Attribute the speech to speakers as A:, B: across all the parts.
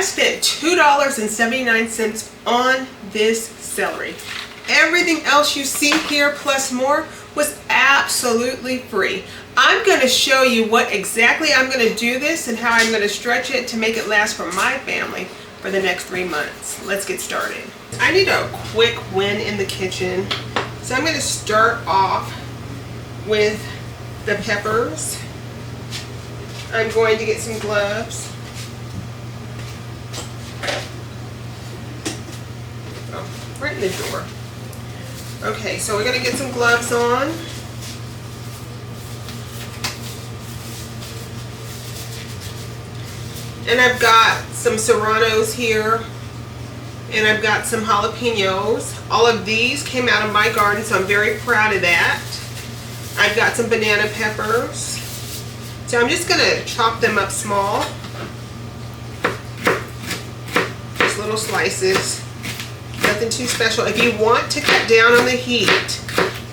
A: I spent $2.79 on this celery. Everything else you see here plus more was absolutely free. I'm going to show you what exactly I'm going to do this and how I'm going to stretch it to make it last for my family for the next 3 months. Let's get started. I need a quick win in the kitchen, so I'm going to start off with the peppers. I'm going to get some gloves. Oh, right in the door. Okay, so we're going to get some gloves on. And I've got some serranos here. And I've got some jalapeños. All of these came out of my garden, so I'm very proud of that. I've got some banana peppers. So I'm just going to chop them up small. Just little slices. Nothing too special. If you want to cut down on the heat,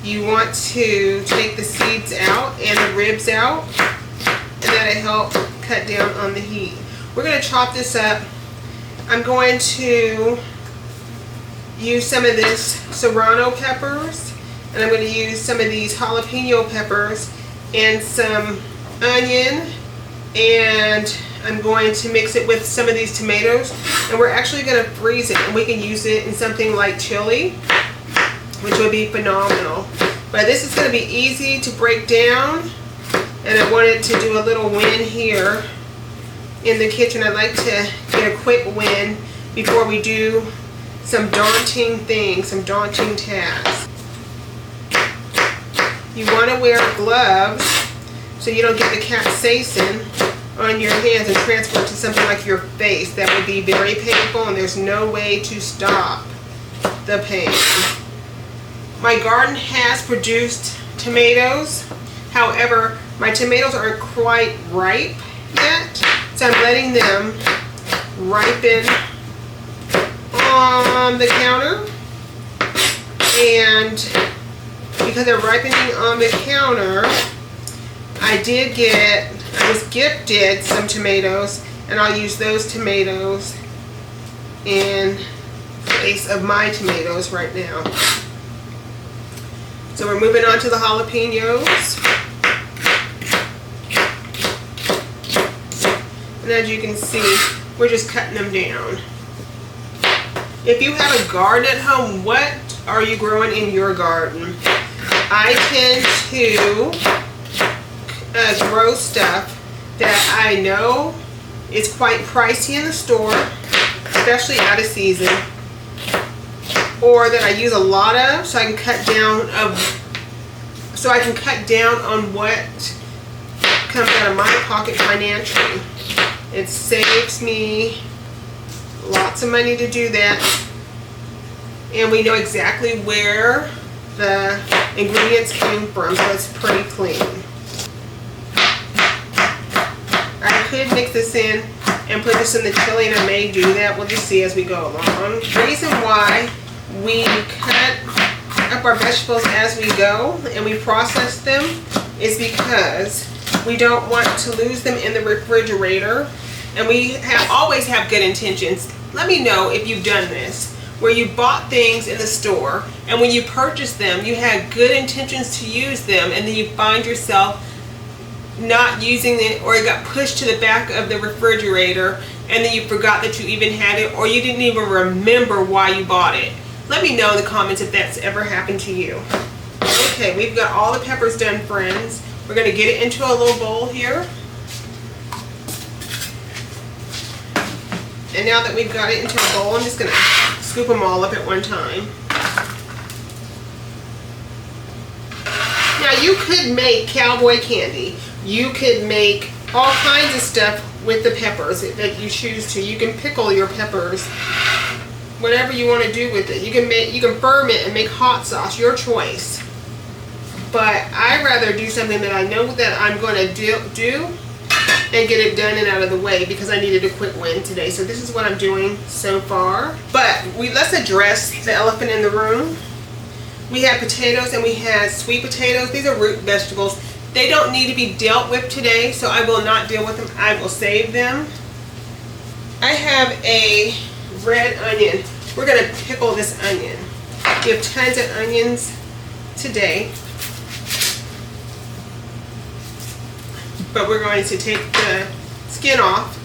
A: you want to take the seeds out and the ribs out, and that'll help cut down on the heat. We're going to chop this up. I'm going to use some of this serrano peppers, and I'm going to use some of these jalapeno peppers and some onion, and I'm going to mix it with some of these tomatoes, and we're actually going to freeze it, and we can use it in something like chili, which would be phenomenal. But this is going to be easy to break down, and I wanted to do a little win here in the kitchen. I'd like to get a quick win before we do some daunting things, some daunting tasks. You want to wear gloves so you don't get the capsaicin on your hands and transfer it to something like your face. That would be very painful, and there's no way to stop the pain. My garden has produced tomatoes. However, my tomatoes aren't quite ripe yet, so I'm letting them ripen on the counter. And because they're ripening on the counter, I was gifted some tomatoes, and I'll use those tomatoes in place of my tomatoes right now. So we're moving on to the jalapenos. And as you can see, we're just cutting them down. If you have a garden at home, what are you growing in your garden? I tend to grow stuff that I know is quite pricey in the store, especially out of season, or that I use a lot of, so I can cut down on what comes out of my pocket financially. It saves me lots of money to do that, and we know exactly where the ingredients came from, so it's pretty clean. I could mix this in and put this in the chili, and I may do that. We'll just see as we go along. The reason why we cut up our vegetables as we go and we process them is because we don't want to lose them in the refrigerator, and we always have good intentions. Let me know if you've done this, where you bought things in the store, and when you purchased them, you had good intentions to use them, and then you find yourself not using it, or it got pushed to the back of the refrigerator, and then you forgot that you even had it, or you didn't even remember why you bought it. Let me know in the comments if that's ever happened to you. Okay, we've got all the peppers done, friends. We're going to get it into a little bowl here. And now that we've got it into a bowl, I'm just going to scoop them all up at one time. Now you could make cowboy candy. You could make all kinds of stuff with the peppers that you choose to. You can pickle your peppers. Whatever you want to do with it. You can ferment and make hot sauce, your choice. But I'd rather do something that I know that I'm going to do and get it done and out of the way, because I needed a quick win today. So this is what I'm doing so far. But let's address the elephant in the room. We had potatoes and we had sweet potatoes. These are root vegetables. They don't need to be dealt with today, so I will not deal with them. I will save them. I have a red onion. We're going to pickle this onion. We have tons of onions today, but we're going to take the skin off.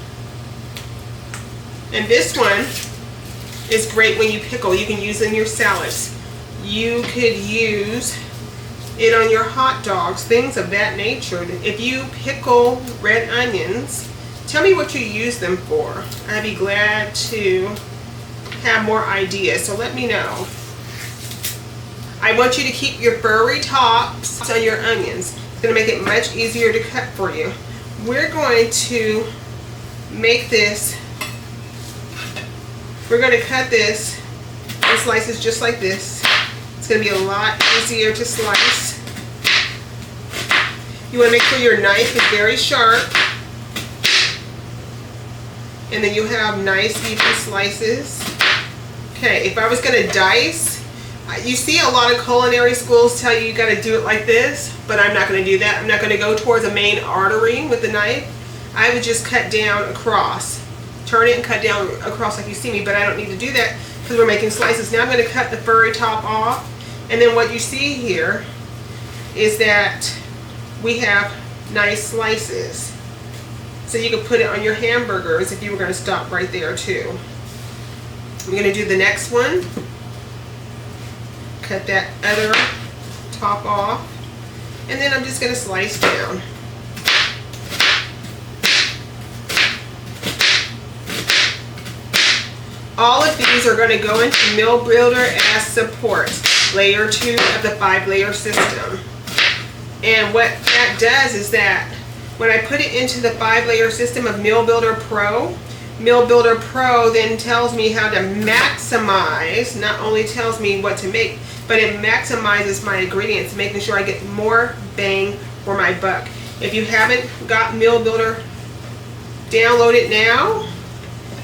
A: And this one is great when you pickle. You can use it in your salads. You could use it on your hot dogs, things of that nature. If you pickle red onions, tell me what you use them for. I'd be glad to have more ideas, so let me know. I want you to keep your furry tops on your onions. It's going to make it much easier to cut for you. We're going to make this, we're going to cut this in slices just like this. It's going to be a lot easier to slice. You want to make sure your knife is very sharp, and then you have nice even slices. Okay, if I was going to dice, you see a lot of culinary schools tell you got to do it like this, but I'm not going to do that. I'm not going to go towards a main artery with the knife. I would just cut down across. Turn it and cut down across like you see me, but I don't need to do that because we're making slices. Now I'm going to cut the furry top off, and then what you see here is that we have nice slices. So you can put it on your hamburgers if you were going to stop right there too. I'm going to do the next one. Cut that other top off, and then I'm just going to slice down. All of these are going to go into Meal Builder as supports, layer 2 of the 5-layer system. And what that does is that when I put it into the 5-layer system of Meal Builder Pro then tells me how to maximize, not only tells me what to make, but it maximizes my ingredients, making sure I get more bang for my buck. If you haven't got Meal Builder, download it now.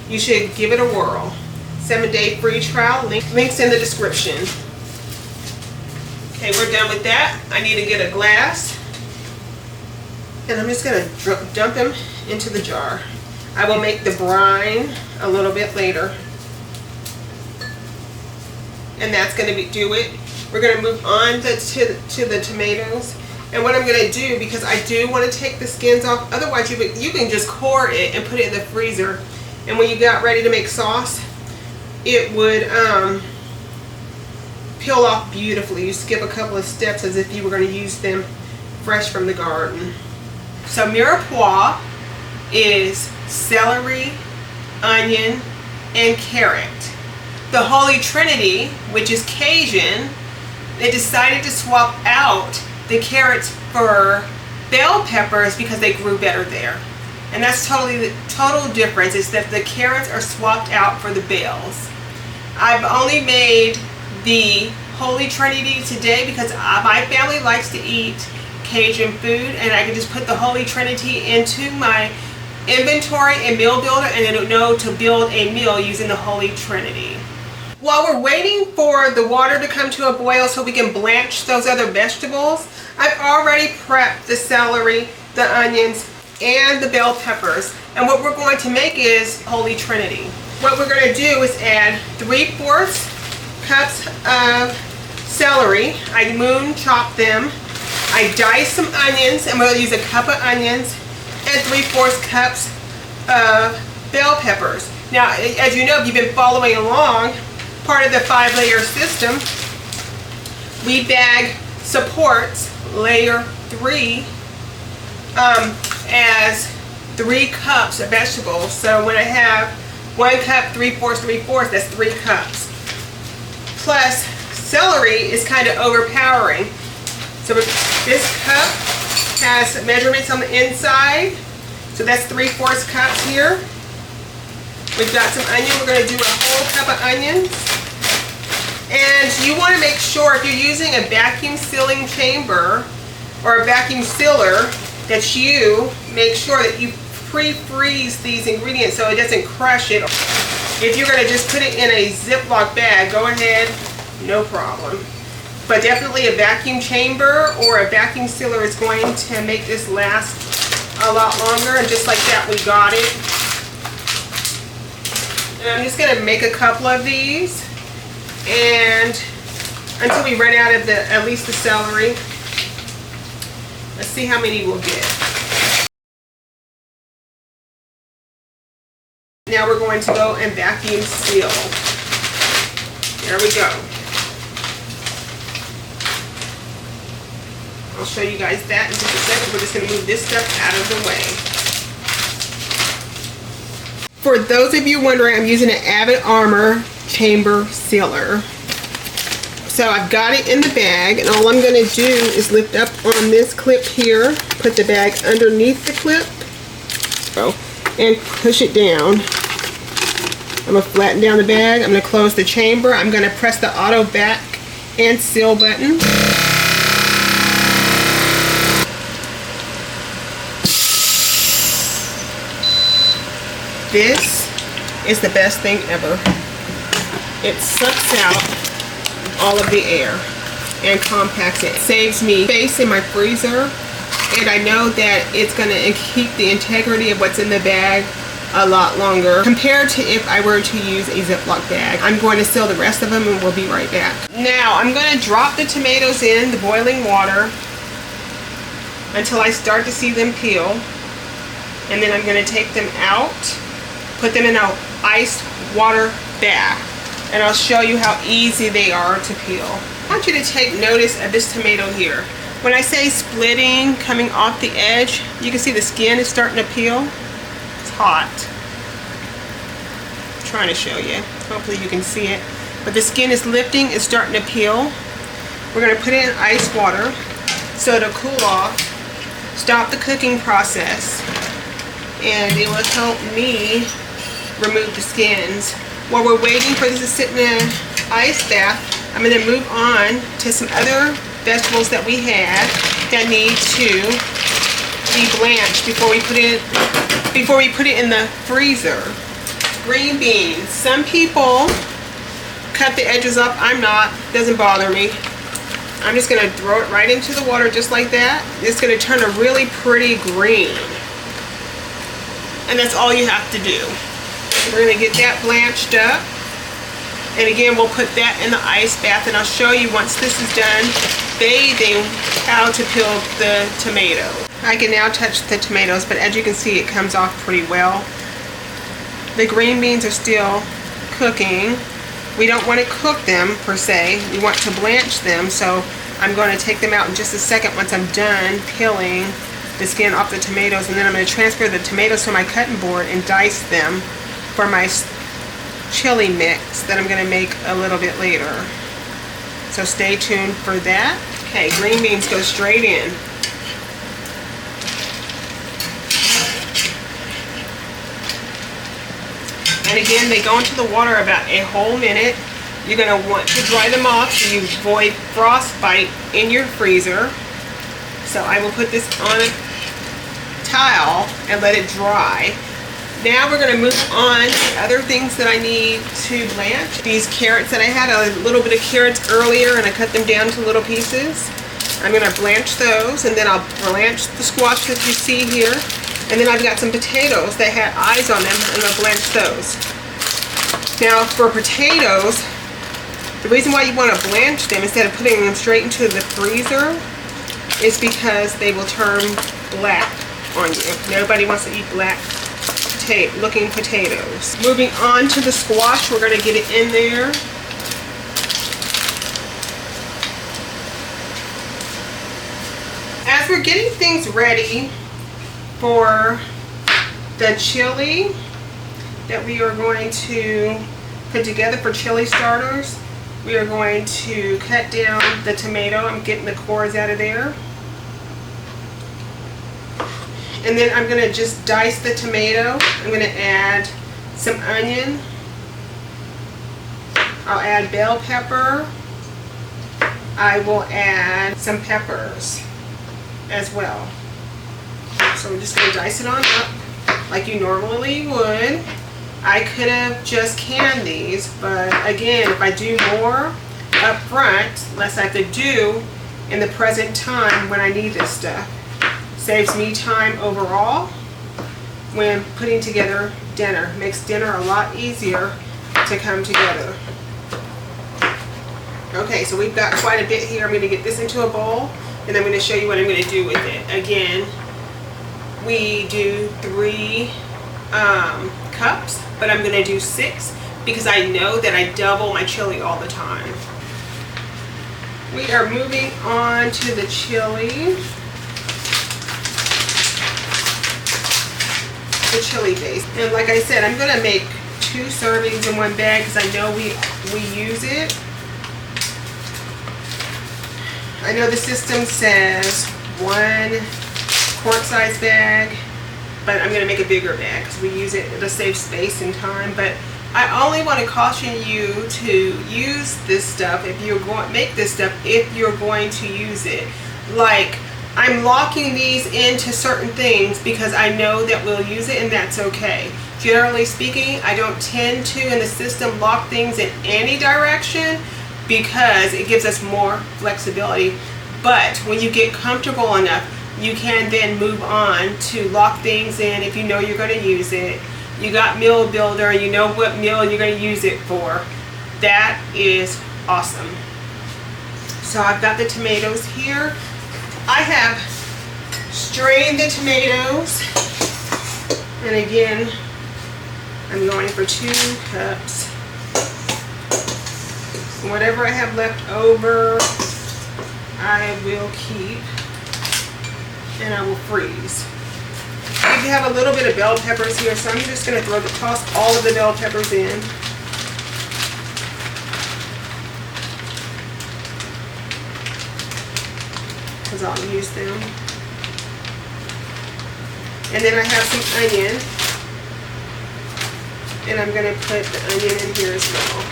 A: You should give it a whirl. 7-day free trial, links in the description. Okay, we're done with that. I need to get a glass, and I'm just going to dump them into the jar. I will make the brine a little bit later, and that's going to do it. We're going to move on to the tomatoes. And what I'm going to do, because I do want to take the skins off, otherwise you can just core it and put it in the freezer, and when you got ready to make sauce, it would peel off beautifully. You skip a couple of steps as if you were going to use them fresh from the garden. So mirepoix is celery, onion, and carrot. The Holy Trinity, which is Cajun, they decided to swap out the carrots for bell peppers because they grew better there. And that's totally the total difference, is that the carrots are swapped out for the bells. I've only made the Holy Trinity today because my family likes to eat Cajun food, and I can just put the Holy Trinity into my inventory and Meal Builder, and it'll know to build a meal using the Holy Trinity. While we're waiting for the water to come to a boil so we can blanch those other vegetables, I've already prepped the celery, the onions, and the bell peppers. And what we're going to make is Holy Trinity. What we're going to do is add 3/4 cups of celery. I moon chop them. I dice some onions, and we'll use a cup of onions and 3/4 cups of bell peppers. Now, as you know, if you've been following along, part of the 5-layer system, we bag supports layer 3 as 3 cups of vegetables. So when I have 1 cup, 3/4, that's 3 cups. Plus, celery is kind of overpowering. So this cup has measurements on the inside. So that's 3/4 cups here. We've got some onion. We're going to do a whole cup of onions. And you want to make sure, if you're using a vacuum sealing chamber or a vacuum sealer, that you make sure that you pre-freeze these ingredients so it doesn't crush it. If you're going to just put it in a Ziploc bag, go ahead, no problem. But definitely a vacuum chamber or a vacuum sealer is going to make this last a lot longer. And just like that, we got it. And I'm just gonna make a couple of these, and until we run out of at least the celery. Let's see how many we'll get. Now we're going to go and vacuum seal. There we go. I'll show you guys that in just a second. We're just going to move this stuff out of the way. For those of you wondering, I'm using an Avid Armor chamber sealer. So I've got it in the bag, and all I'm going to do is lift up on this clip here, put the bag underneath the clip, and push it down. I'm going to flatten down the bag. I'm going to close the chamber. I'm going to press the auto back and seal button. This is the best thing ever. It sucks out all of the air and compacts it. Saves me space in my freezer, and I know that it's going to keep the integrity of what's in the bag a lot longer compared to if I were to use a Ziploc bag. I'm going to seal the rest of them, and we'll be right back. Now I'm going to drop the tomatoes in the boiling water until I start to see them peel, and then I'm going to take them out, put them in an iced water bath, and I'll show you how easy they are to peel. I want you to take notice of this tomato here. When I say splitting, coming off the edge, you can see the skin is starting to peel. It's hot. I'm trying to show you. Hopefully you can see it. But the skin is lifting, it's starting to peel. We're going to put it in ice water so it'll cool off, stop the cooking process, and it will help me remove the skins. While we're waiting for this to sit in an ice bath, I'm going to move on to some other vegetables that we have that need to be blanched before we put it in the freezer. Green beans. Some people cut the edges up. I'm not. Doesn't bother me. I'm just going to throw it right into the water just like that. It's going to turn a really pretty green. And that's all you have to do. We're going to get that blanched up, and again we'll put that in the ice bath, and I'll show you once this is done bathing how to peel the tomato. I can now touch the tomatoes, but as you can see it comes off pretty well. The green beans are still cooking. We don't want to cook them per se, we want to blanch them, so I'm going to take them out in just a second once I'm done peeling the skin off the tomatoes, and then I'm going to transfer the tomatoes to my cutting board and dice them for my chili mix that I'm going to make a little bit later. So stay tuned for that. Okay, green beans go straight in. And again, they go into the water about a whole minute. You're going to want to dry them off so you avoid frostbite in your freezer. So I will put this on a towel and let it dry. Now we're going to move on to other things that I need to blanch. These carrots that I had, a little bit of carrots earlier, and I cut them down to little pieces. I'm going to blanch those, and then I'll blanch the squash that you see here. And then I've got some potatoes that had eyes on them, and I'll blanch those. Now for potatoes, the reason why you want to blanch them instead of putting them straight into the freezer is because they will turn black on you. Nobody wants to eat black looking potatoes. Moving on to the squash, we're going to get it in there. As we're getting things ready for the chili that we are going to put together for chili starters, we are going to cut down the tomato. I'm getting the cores out of there. And then I'm going to just dice the tomato. I'm going to add some onion. I'll add bell pepper. I will add some peppers as well. So we're just going to dice it on up like you normally would. I could have just canned these, but again, if I do more up front, less I have to do in the present time when I need this stuff. Saves me time overall. when putting together dinner. Makes dinner a lot easier to come together. Okay, so we've got quite a bit here. I'm going to get this into a bowl, and I'm going to show you what I'm going to do with it. Again, we do 3 cups, but I'm going to do 6 because I know that I double my chili all the time. We are moving on to the chili. The chili base. And like I said, I'm going to make 2 servings in one bag because I know we use it. I know the system says 1 quart-size bag, but I'm going to make a bigger bag because we use it. It'll save space and time. But I only want to caution you to use this stuff if you're going make this stuff if you're going to use it. Like, I'm locking these into certain things because I know that we'll use it, and that's okay. Generally speaking, I don't tend to in the system lock things in any direction because it gives us more flexibility. But when you get comfortable enough, you can then move on to lock things in if you know you're going to use it. You got Meal Builder, you know what meal you're going to use it for. That is awesome. So I've got the tomatoes here. I have strained the tomatoes, and again, I'm going for 2 cups. Whatever I have left over, I will keep, and I will freeze. I do have a little bit of bell peppers here, so I'm just going to toss all of the bell peppers in. Because I'll use them. And then I have some onion, and I'm going to put the onion in here as well.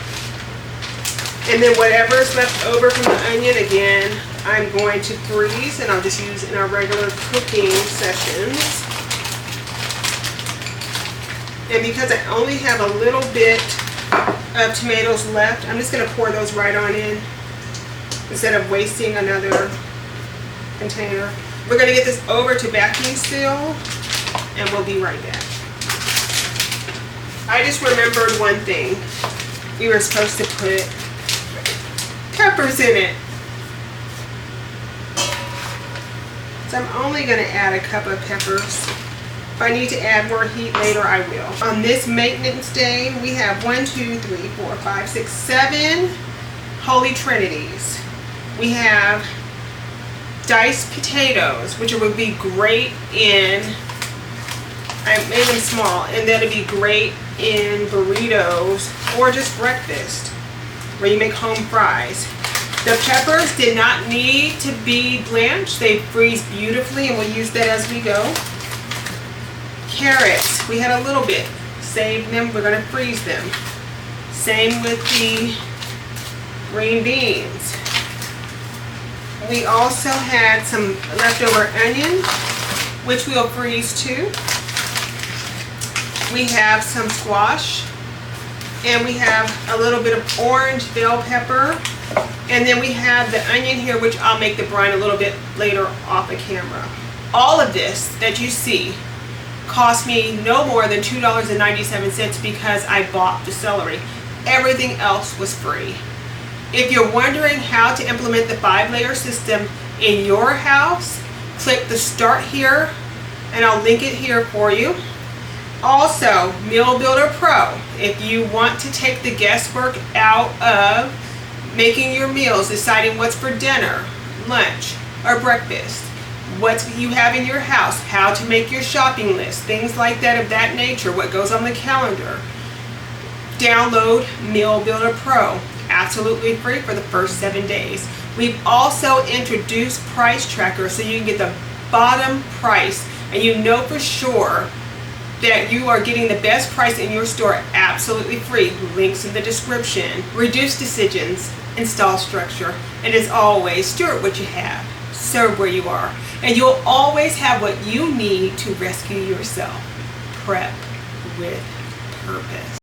A: And then whatever's left over from the onion, again, I'm going to freeze, and I'll just use in our regular cooking sessions. And because I only have a little bit of tomatoes left, I'm just going to pour those right on in instead of wasting another container. We're going to get this over to vacuum seal, and we'll be right back. I just remembered one thing. We were supposed to put peppers in it. So I'm only going to add a cup of peppers. If I need to add more heat later, I will. On this maintenance day, we have 1, 2, 3, 4, 5, 6, 7 Holy Trinities. We have diced potatoes, which would be great in, I made them small, and that'd be great in burritos or just breakfast where you make home fries. The peppers did not need to be blanched. They freeze beautifully, and we'll use that as we go. Carrots, we had a little bit. Saved them, we're going to freeze them. Same with the green beans. We also had some leftover onion, which we'll freeze too. We have some squash, and we have a little bit of orange bell pepper, and then we have the onion here, which I'll make the brine a little bit later off the camera. All of this that you see cost me no more than $2.97 because I bought the celery. Everything else was free. If you're wondering how to implement the 5-layer system in your house, click the start here, and I'll link it here for you. Also, Meal Builder Pro, if you want to take the guesswork out of making your meals, deciding what's for dinner, lunch, or breakfast, what you have in your house, how to make your shopping list, things like that of that nature, what goes on the calendar, download Meal Builder Pro. Absolutely free for the first 7 days. We've also introduced Price Tracker so you can get the bottom price, and you know for sure that you are getting the best price in your store absolutely free. Links in the description. Reduce decisions, install structure, and as always, steward what you have, serve where you are, and you'll always have what you need to rescue yourself. Prep with purpose.